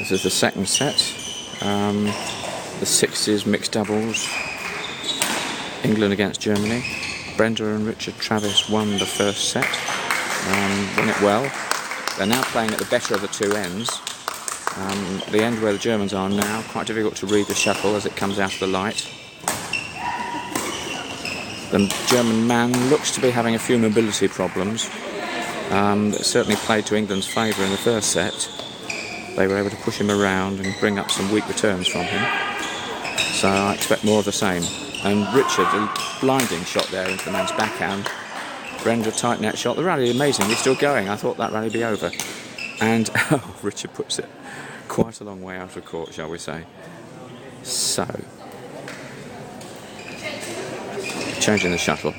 This is the second set. The 60s mixed doubles. England against Germany. Brenda and Richard Travis won the first set. Won it well. They're now playing at the better of the two ends. The end where the Germans are now, quite difficult to read the shuttle as it comes out of the light. The German man looks to be having a few mobility problems. That certainly played to England's favour in the first set. They were able to push him around and bring up some weak returns from him. So I expect more of the same. And Richard, a blinding shot there into the man's backhand. Brenda, tight net shot. The rally, amazingly, still going. I thought that rally would be over. And Richard puts it quite a long way out of court, shall we say. So, changing the shuttle.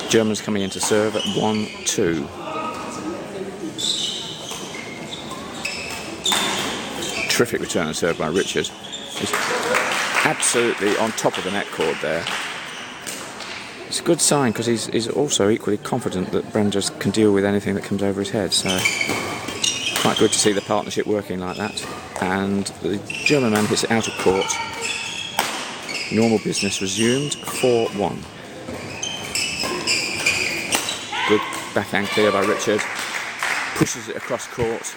Germans coming in to serve at 1-2. Terrific return and serve by Richard. He's absolutely on top of the net cord there. It's a good sign because he's also equally confident that Brenda can deal with anything that comes over his head. So quite good to see the partnership working like that. And the German man hits it out of court. Normal business resumed. 4-1. Good backhand clear by Richard. Pushes it across court.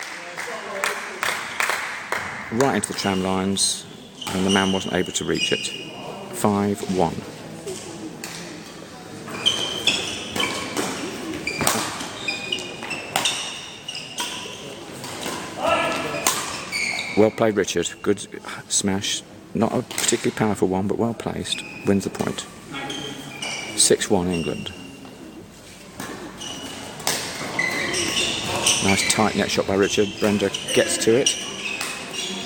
Right into the tram lines, and the man wasn't able to reach it. 5-1. Well played, Richard. Good smash. Not a particularly powerful one, but well placed. Wins the point. 6-1 England. Nice tight net shot by Richard. Brenda gets to it.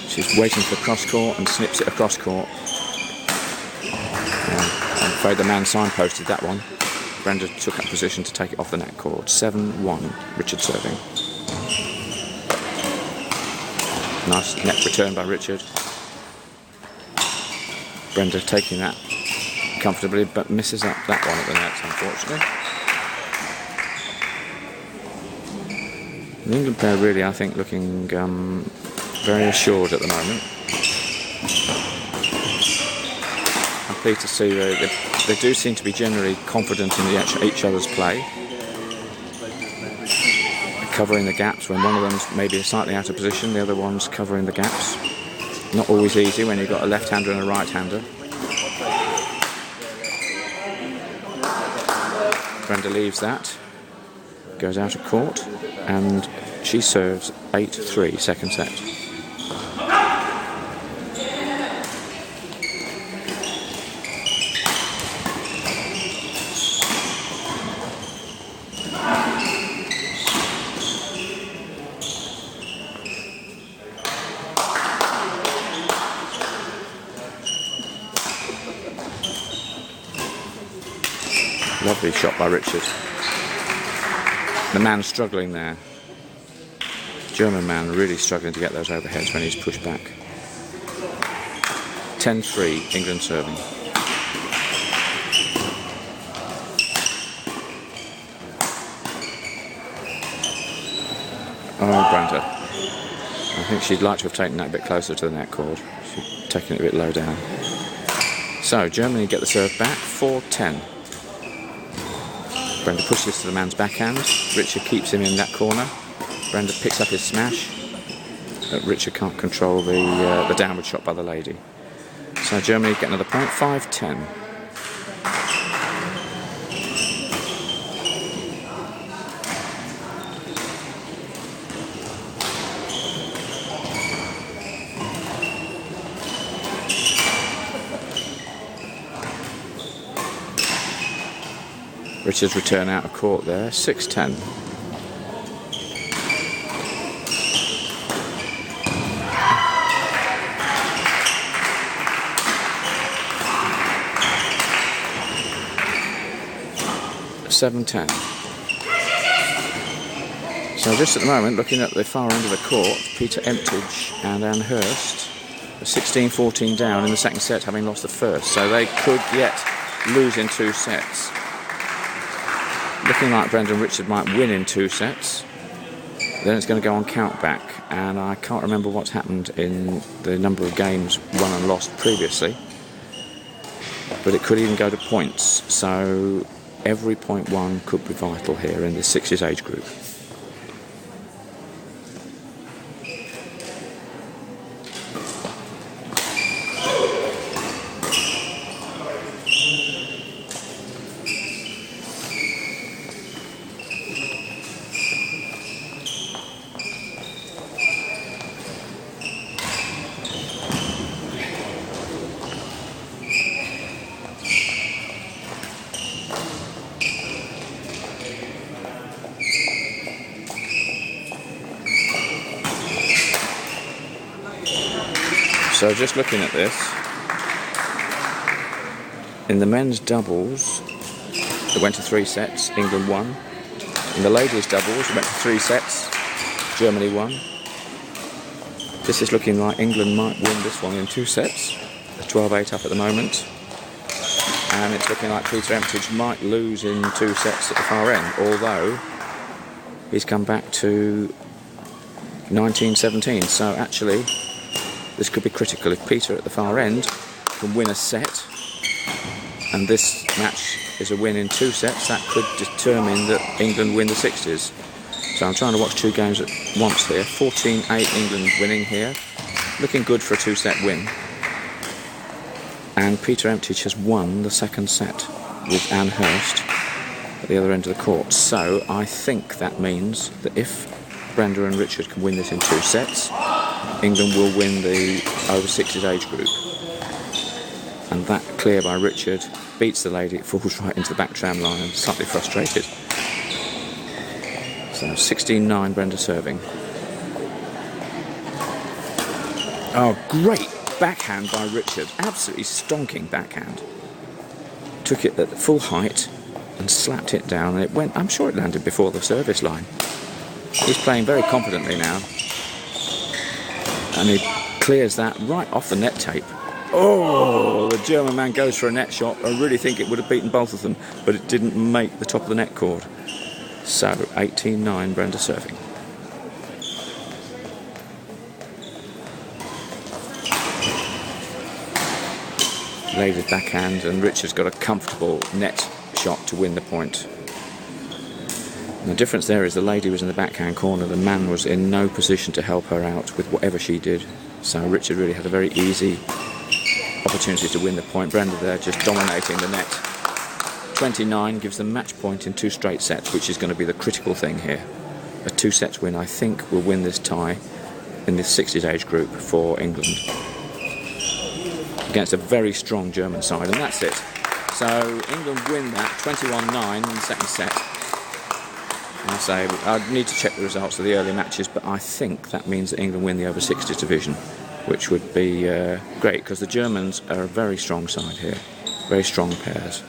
She's waiting for cross court and snips it across court. I'm afraid the man signposted that one. Brenda took up position to take it off the net cord. 7-1, Richard serving. Nice net return by Richard. Brenda taking that comfortably, but misses up that one at the net, unfortunately. The England player really, I think, looking very assured at the moment. I'm pleased to see they do seem to be generally confident in each other's play. Covering the gaps when one of them's maybe slightly out of position, the other one's covering the gaps. Not always easy when you've got a left-hander and a right-hander. Brenda leaves that, goes out of court, and she serves 8-3, second set. Lovely shot by Richard. The man struggling there. German man really struggling to get those overheads when he's pushed back. 10-3, England serving. Oh, Brenda. I think she'd like to have taken that a bit closer to the net cord. She's taking it a bit low down. So, Germany get the serve back, 4-10. Brenda pushes to the man's backhand. Richard keeps him in that corner. Brenda picks up his smash. But Richard can't control the downward shot by the lady. So Germany get another point, 5-10. Richard's return out of court there, 6-10. So just at the moment, looking at the far end of the court, Peter Emptage and Anne Hurst are 16-14 down in the second set, having lost the first. So they could yet lose in two sets. Looking like Brenda and Richard might win in two sets. Then it's going to go on count back, and I can't remember what's happened in the number of games won and lost previously, but it could even go to points, so every point won could be vital here in the 60s age group. So just looking at this, in the men's doubles, it went to 3 sets, England won. In the ladies' doubles, it went to 3 sets, Germany won. This is looking like England might win this one in 2 sets. They're 12-8 up at the moment. And it's looking like Peter Emptage might lose in 2 sets at the far end, although he's come back to 19-17. So actually, this could be critical. If Peter at the far end can win a set, and this match is a win in 2 sets, that could determine that England win the 60s. So I'm trying to watch 2 games at once here. 14-8 England winning here. Looking good for a 2-set win. And Peter Emptage has won the 2nd set with Anne Hurst at the other end of the court. So I think that means that if Brenda and Richard can win this in 2 sets, England will win the over 60s age group. And that clear by Richard beats the lady, it falls right into the back tram line and slightly frustrated. So 16-9 Brenda serving. Oh, great backhand by Richard. Absolutely stonking backhand. Took it at full height and slapped it down, and it went, I'm sure it landed before the service line. He's playing very confidently now. And he clears that right off the net tape. Oh, the German man goes for a net shot. I really think it would have beaten both of them, but it didn't make the top of the net cord. So 18-9 Brenda serving. Ladies backhand, and Richard's got a comfortable net shot to win the point. And the difference there is the lady was in the backhand corner, the man was in no position to help her out with whatever she did. So Richard really had a very easy opportunity to win the point. Brenda there just dominating the net. 29 gives them match point in 2 straight sets, which is going to be the critical thing here. A 2-set win, I think, will win this tie in this 60s age group for England against a very strong German side, and that's it. So England win that 21-9 in the 2nd set. And I say I need to check the results of the early matches, but I think that means that England win the over 60s division, which would be great, because the Germans are a very strong side here, very strong pairs.